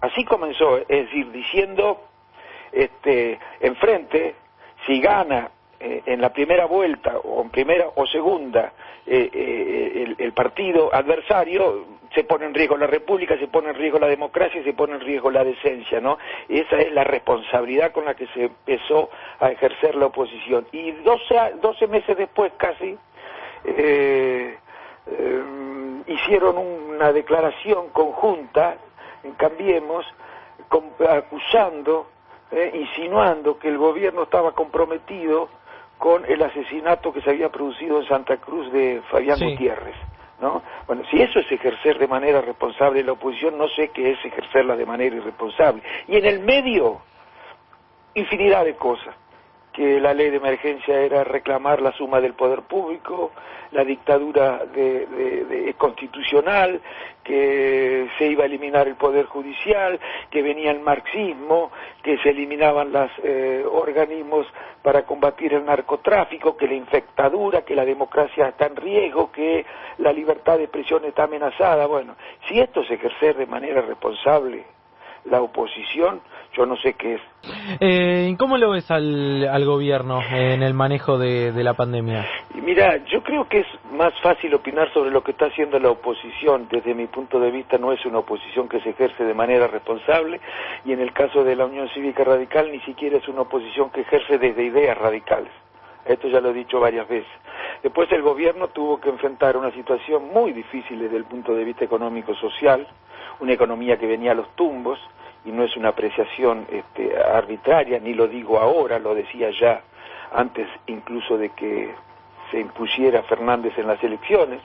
Así comenzó, es decir, diciendo, enfrente, si gana en la primera vuelta o en primera o segunda el partido adversario, se pone en riesgo la república, se pone en riesgo la democracia y se pone en riesgo la decencia, ¿no? Esa es la responsabilidad con la que se empezó a ejercer la oposición. Y 12 meses después casi hicieron una declaración conjunta en Cambiemos, acusando, insinuando que el gobierno estaba comprometido con el asesinato que se había producido en Santa Cruz de Fabián Gutiérrez, ¿no? Bueno, si eso es ejercer de manera responsable la oposición, no sé qué es ejercerla de manera irresponsable. Y en el medio, infinidad de cosas. Que la ley de emergencia era reclamar la suma del poder público, la dictadura constitucional, que se iba a eliminar el poder judicial, que venía el marxismo, que se eliminaban los organismos para combatir el narcotráfico, que la infectadura, que la democracia está en riesgo, que la libertad de expresión está amenazada. Bueno, si esto es ejercer de manera responsable la oposición, yo no sé qué es. ¿Cómo lo ves al gobierno en el manejo de la pandemia? Y mira, yo creo que es más fácil opinar sobre lo que está haciendo la oposición. Desde mi punto de vista no es una oposición que se ejerce de manera responsable, y en el caso de la Unión Cívica Radical ni siquiera es una oposición que ejerce desde ideas radicales. Esto ya lo he dicho varias veces. Después el gobierno tuvo que enfrentar una situación muy difícil desde el punto de vista económico-social, una economía que venía a los tumbos, y no es una apreciación arbitraria, ni lo digo ahora, lo decía ya antes incluso de que se impusiera Fernández en las elecciones.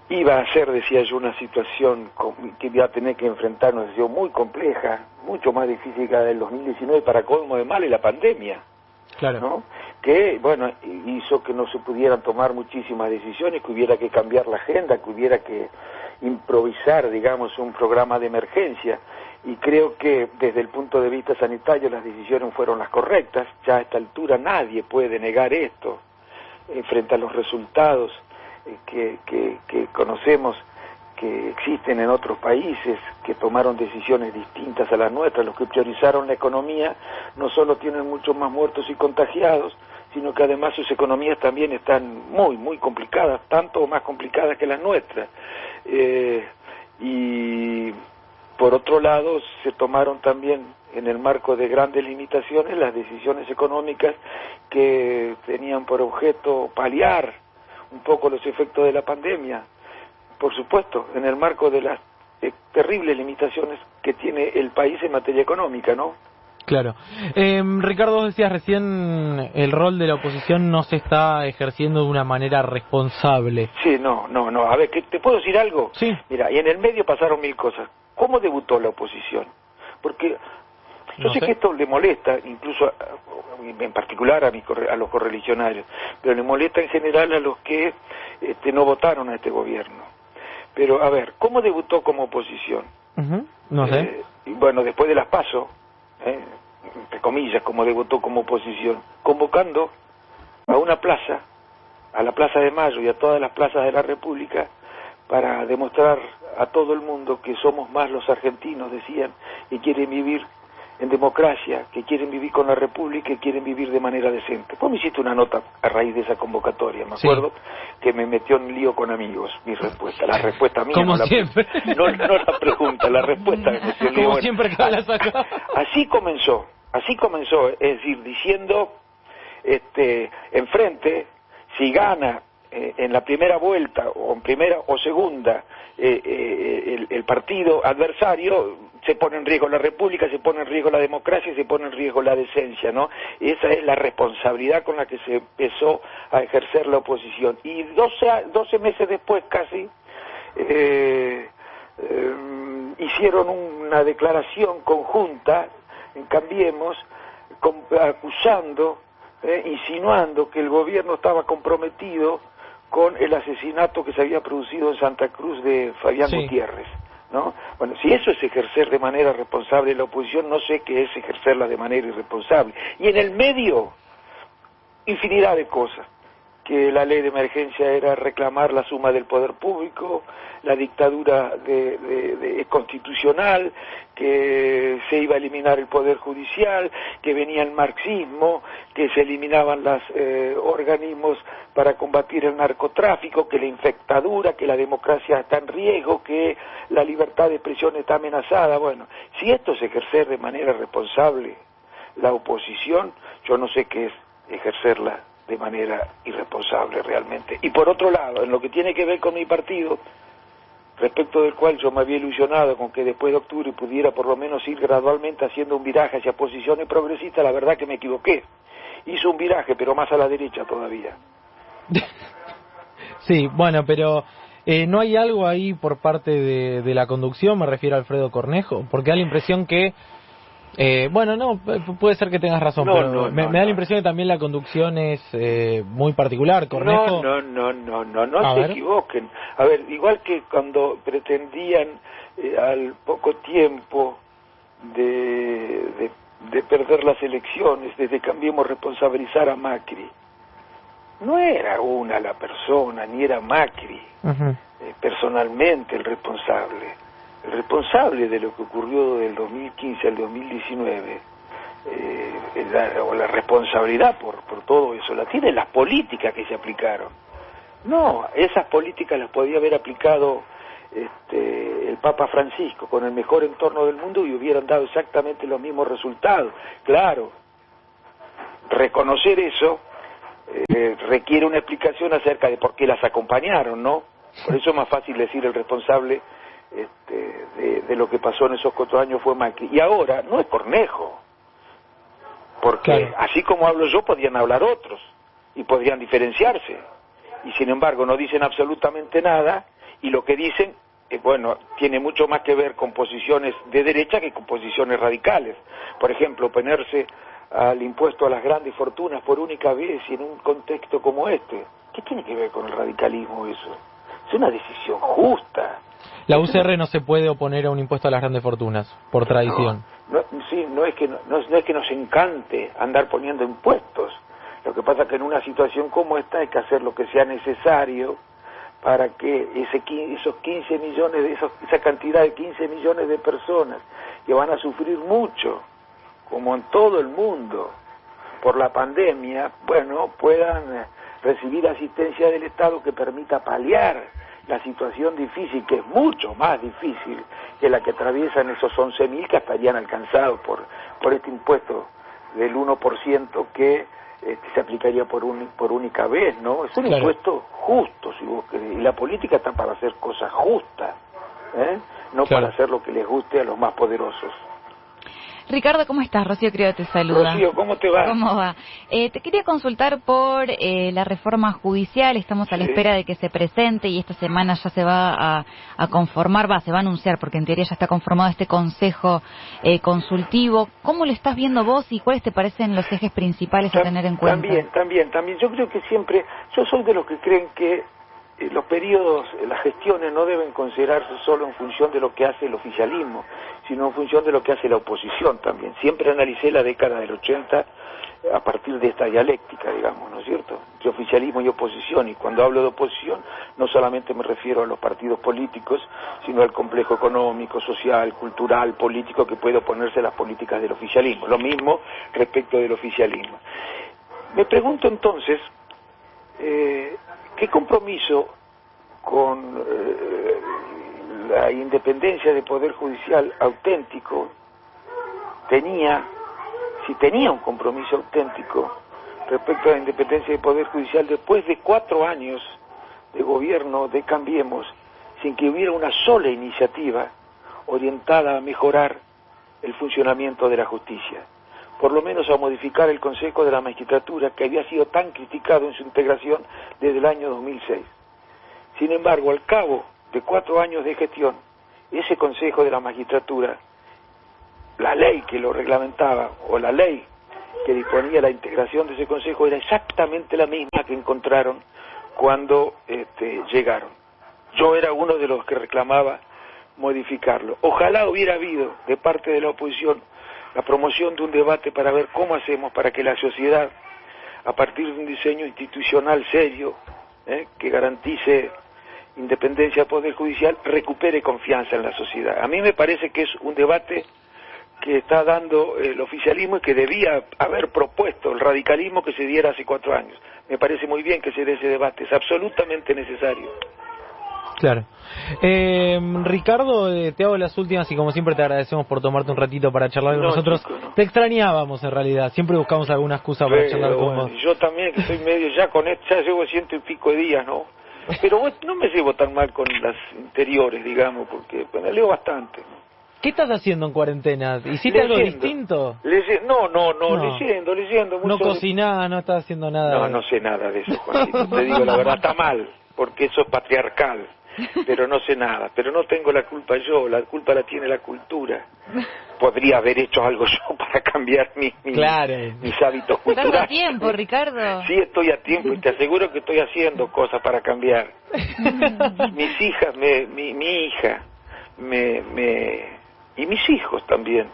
Iba a ser, decía yo, una situación que iba a tener que enfrentar una situación muy compleja, mucho más difícil que la del 2019, para colmo de mal, y la pandemia. Claro. ¿No? Que, bueno, hizo que no se pudieran tomar muchísimas decisiones, que hubiera que cambiar la agenda, que hubiera que improvisar, digamos, un programa de emergencia. Y creo que desde el punto de vista sanitario las decisiones fueron las correctas. Ya a esta altura nadie puede negar esto, frente a los resultados que conocemos que existen en otros países que tomaron decisiones distintas a las nuestras. Los que priorizaron la economía no solo tienen muchos más muertos y contagiados, sino que además sus economías también están muy, muy complicadas, tanto o más complicadas que las nuestras. Y por otro lado, se tomaron también, en el marco de grandes limitaciones, las decisiones económicas que tenían por objeto paliar un poco los efectos de la pandemia. Por supuesto, en el marco de las terribles limitaciones que tiene el país en materia económica, ¿no? Claro. Ricardo, vos decías recién, el rol de la oposición no se está ejerciendo de una manera responsable. Sí, no. A ver, ¿te puedo decir algo? Sí. Mira, y en el medio pasaron mil cosas. ¿Cómo debutó la oposición? Porque yo sé que esto le molesta, incluso en particular a los correligionarios, pero le molesta en general a los que no votaron a este gobierno. Pero, a ver, ¿cómo debutó como oposición? No sé. Bueno, después de las PASO, entre comillas, como debutó como oposición, convocando a una plaza, a la Plaza de Mayo y a todas las plazas de la República, para demostrar a todo el mundo que somos más los argentinos, decían, que quieren vivir en democracia, que quieren vivir con la República, que quieren vivir de manera decente. Vos me hiciste una nota a raíz de esa convocatoria, me acuerdo, que me metió en lío con amigos, mi respuesta, la respuesta mía. Como siempre. No la pregunta, la respuesta. Como siempre que hablas acá. Así comenzó, es decir, diciendo, enfrente, si gana en la primera vuelta o en primera o segunda el partido adversario, se pone en riesgo la república, se pone en riesgo la democracia y se pone en riesgo la decencia, ¿no? Esa es la responsabilidad con la que se empezó a ejercer la oposición. Y 12 meses después casi hicieron una declaración conjunta en Cambiemos, acusando, insinuando que el gobierno estaba comprometido con el asesinato que se había producido en Santa Cruz de Fabián Gutiérrez, ¿no? Bueno, si eso es ejercer de manera responsable la oposición, no sé qué es ejercerla de manera irresponsable. Y en el medio, infinidad de cosas. que la ley de emergencia era reclamar la suma del poder público, la dictadura constitucional, que se iba a eliminar el poder judicial, que venía el marxismo, que se eliminaban los organismos para combatir el narcotráfico, que la infectadura, que la democracia está en riesgo, que la libertad de expresión está amenazada. Bueno, si esto es ejercer de manera responsable la oposición, yo no sé qué es ejercerla de manera irresponsable realmente. Y por otro lado, en lo que tiene que ver con mi partido, respecto del cual yo me había ilusionado con que después de octubre pudiera por lo menos ir gradualmente haciendo un viraje hacia posiciones progresistas, la verdad que me equivoqué. Hizo un viraje, pero más a la derecha todavía. Sí, bueno, pero ¿no hay algo ahí por parte de la conducción? Me refiero a Alfredo Cornejo, porque da la impresión que bueno, no, puede ser que tengas razón, pero me da la impresión que también la conducción es muy particular. Cornejo... No se equivoquen. A ver, igual que cuando pretendían al poco tiempo de perder las elecciones, desde Cambiemos responsabilizar a Macri, no era una la persona, ni era Macri personalmente el responsable. El responsable de lo que ocurrió del 2015 al 2019, la responsabilidad por todo eso, la tienen las políticas que se aplicaron. No, esas políticas las podía haber aplicado el Papa Francisco con el mejor entorno del mundo y hubieran dado exactamente los mismos resultados. Claro, reconocer eso requiere una explicación acerca de por qué las acompañaron, ¿no? Por eso es más fácil decir el responsable de lo que pasó en esos 4 años fue Macri. Y ahora no es Cornejo, porque así como hablo yo podrían hablar otros y podrían diferenciarse, y sin embargo no dicen absolutamente nada, y lo que dicen bueno, tiene mucho más que ver con posiciones de derecha que con posiciones radicales. Por ejemplo, oponerse al impuesto a las grandes fortunas por única vez y en un contexto como este, ¿qué tiene que ver con el radicalismo eso? Es una decisión justa. La UCR no se puede oponer a un impuesto a las grandes fortunas, por tradición. No es que nos encante andar poniendo impuestos. Lo que pasa es que en una situación como esta hay que hacer lo que sea necesario para que esos 15 millones, esa cantidad de 15 millones de personas que van a sufrir mucho, como en todo el mundo, por la pandemia, bueno, puedan recibir asistencia del Estado que permita paliar la situación difícil, que es mucho más difícil que la que atraviesan esos 11.000 que estarían alcanzados por este impuesto del 1% que se aplicaría por única vez, ¿no? Es un impuesto justo, si vos querés, y la política está para hacer cosas justas, no para hacer lo que les guste a los más poderosos. Ricardo, ¿cómo estás? Rocío Creo te saluda. Rocío, ¿cómo te va? ¿Cómo va? Te quería consultar por la reforma judicial. Estamos a la espera de que se presente y esta semana ya se va a conformar, se va a anunciar, porque en teoría ya está conformado este consejo consultivo. ¿Cómo lo estás viendo vos y cuáles te parecen los ejes principales a tener en cuenta? También. Yo creo que siempre, yo soy de los que creen que los periodos, las gestiones no deben considerarse solo en función de lo que hace el oficialismo, sino en función de lo que hace la oposición también. Siempre analicé la década del 80 a partir de esta dialéctica, digamos, ¿no es cierto?, de oficialismo y oposición, y cuando hablo de oposición no solamente me refiero a los partidos políticos, sino al complejo económico, social, cultural, político que puede oponerse a las políticas del oficialismo. Lo mismo respecto del oficialismo. Me pregunto entonces, ¿qué compromiso con la independencia del Poder Judicial auténtico tenía, si tenía un compromiso auténtico respecto a la independencia del Poder Judicial después de 4 años de gobierno de Cambiemos, sin que hubiera una sola iniciativa orientada a mejorar el funcionamiento de la justicia? Por lo menos a modificar el Consejo de la Magistratura, que había sido tan criticado en su integración desde el año 2006. Sin embargo, al cabo de 4 años de gestión, ese Consejo de la Magistratura, la ley que lo reglamentaba, o la ley que disponía la integración de ese Consejo, era exactamente la misma que encontraron cuando llegaron. Yo era uno de los que reclamaba modificarlo. Ojalá hubiera habido, de parte de la oposición, la promoción de un debate para ver cómo hacemos para que la sociedad a partir de un diseño institucional serio, que garantice independencia del Poder Judicial, recupere confianza en la sociedad. A mí me parece que es un debate que está dando el oficialismo y que debía haber propuesto el radicalismo que se diera hace 4 años. Me parece muy bien que se dé ese debate, es absolutamente necesario. Claro. Ricardo, te hago las últimas y como siempre te agradecemos por tomarte un ratito para charlar con nosotros. Chico, no. Te extrañábamos en realidad, siempre buscamos alguna excusa para charlar con vos. Yo también, que estoy medio ya con esto, ya llevo 100 y pico de días, ¿no? Pero no me llevo tan mal con las interiores, digamos, porque leo bastante. ¿Qué estás haciendo en cuarentena? ¿Hiciste algo distinto? No, leyendo mucho. No cocinás, no estás haciendo nada. No sé nada de eso, Juanito, te digo la verdad, está mal, porque eso es patriarcal, pero no sé nada, pero no tengo la culpa yo, la culpa la tiene la cultura. Podría haber hecho algo yo para cambiar mis hábitos culturales. ¿Estás a tiempo, Ricardo? Sí, estoy a tiempo y te aseguro que estoy haciendo cosas para cambiar. Mis hijas, mi hija, y mis hijos también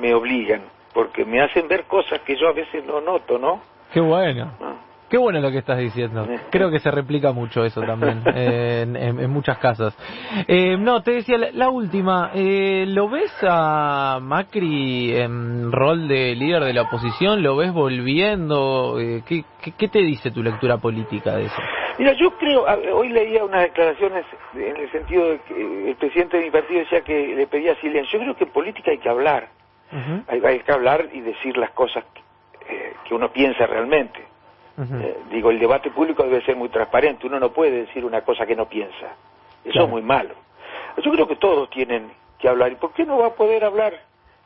me obligan, porque me hacen ver cosas que yo a veces no noto, ¿no? Qué bueno. Qué bueno lo que estás diciendo. Creo que se replica mucho eso también en muchas casas. Te decía, la última, ¿lo ves a Macri en rol de líder de la oposición? ¿Lo ves volviendo? ¿Qué te dice tu lectura política de eso? Mira, yo creo, hoy leía unas declaraciones en el sentido de que el presidente de mi partido decía que le pedía silencio. Yo creo que en política hay que hablar. Uh-huh. Hay que hablar y decir las cosas que uno piensa realmente. Uh-huh. El debate público debe ser muy transparente, uno no puede decir una cosa que no piensa, eso es muy malo. Yo creo que todos tienen que hablar, ¿y por qué no va a poder hablar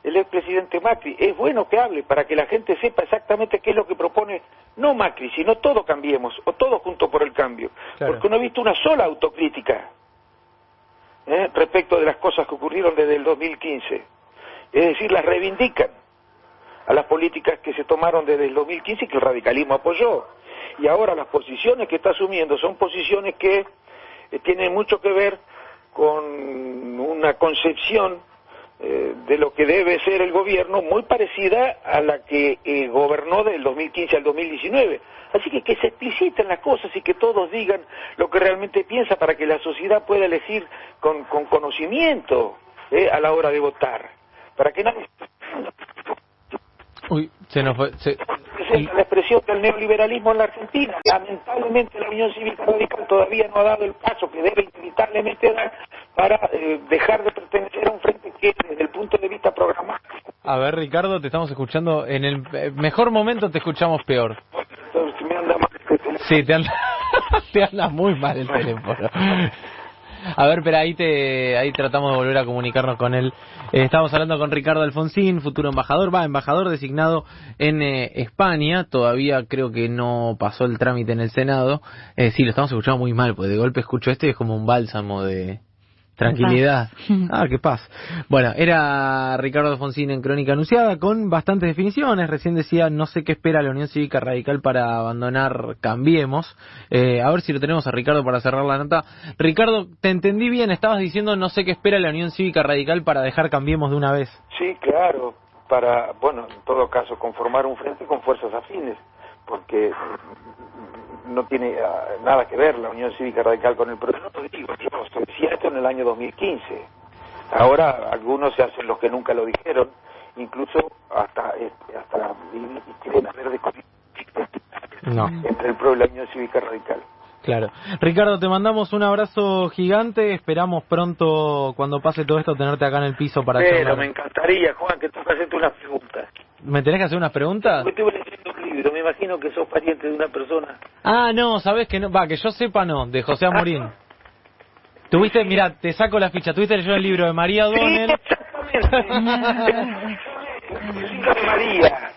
el expresidente Macri? Es bueno que hable para que la gente sepa exactamente qué es lo que propone, no Macri, sino todos Cambiemos, o todos juntos por el cambio, porque no he visto una sola autocrítica respecto de las cosas que ocurrieron desde el 2015, es decir, las reivindican a las políticas que se tomaron desde el 2015 y que el radicalismo apoyó. Y ahora las posiciones que está asumiendo son posiciones que tienen mucho que ver con una concepción de lo que debe ser el gobierno muy parecida a la que gobernó del 2015 al 2019. Así que se expliciten las cosas y que todos digan lo que realmente piensa para que la sociedad pueda elegir con conocimiento a la hora de votar. Para que nadie... Uy, se nos fue. La expresión del neoliberalismo en la Argentina. Lamentablemente la Unión Cívica Radical todavía no ha dado el paso que debe inevitablemente dar para dejar de pertenecer a un frente que desde el punto de vista programático. A ver, Ricardo, te estamos escuchando en el mejor momento, te escuchamos peor. Entonces, me anda mal el teléfono. Sí, te anda muy mal el teléfono. A ver, pero ahí tratamos de volver a comunicarnos con él. Estamos hablando con Ricardo Alfonsín, futuro embajador designado en España. Todavía creo que no pasó el trámite en el Senado. Sí, lo estamos escuchando muy mal, porque de golpe escucho esto y es como un bálsamo de tranquilidad. Qué paz. Bueno, era Ricardo Alfonsín en Crónica Anunciada con bastantes definiciones. Recién decía, no sé qué espera la Unión Cívica Radical para abandonar Cambiemos. A ver si lo tenemos a Ricardo para cerrar la nota. Ricardo, te entendí bien, estabas diciendo no sé qué espera la Unión Cívica Radical para dejar Cambiemos de una vez. Sí, claro, para, en todo caso, conformar un frente con fuerzas afines, porque no tiene nada que ver la Unión Cívica Radical con el proceso. Yo decía esto en el año 2015. Ahora algunos se hacen los que nunca lo dijeron, incluso hasta quieren haber entre el pueblo y la Unión Cívica Radical. Claro. Ricardo, te mandamos un abrazo gigante. Esperamos pronto, cuando pase todo esto, tenerte acá en el piso para charlar. Me encantaría, Juan, que tú hacerte unas preguntas. ¿Me tenés que hacer unas preguntas? Porque estuve leyendo un libro, me imagino que sos pariente de una persona. No, sabés que no, que yo sepa no, de José Amorín. Tuviste, mira, te saco la ficha, tuviste leyendo el libro de María O'Donnell. Sí, exactamente. El libro de María.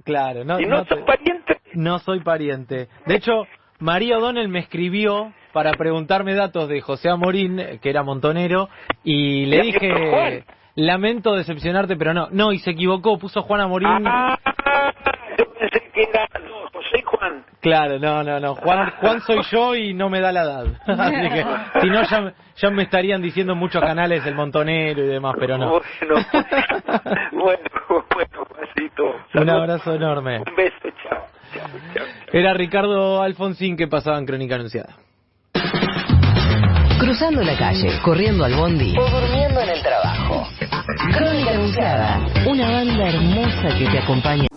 Claro, ¿Y no sos pariente? No soy pariente. De hecho, María O'Donnell me escribió para preguntarme datos de José Amorín, que era montonero, y le dije, lamento decepcionarte, pero no, y se equivocó, puso Juan Amorín. Yo pensé que era José Juan. Claro, no, Juan soy yo y no me da la edad. Así que, si no, ya me estarían diciendo muchos canales el montonero y demás, pero no. Bueno, Juancito. Un abrazo enorme. Un beso, chao. Era Ricardo Alfonsín que pasaba en Crónica Anunciada. Cruzando la calle, corriendo al bondi o durmiendo en el trabajo. Crónica Anunciada, una banda hermosa que te acompaña.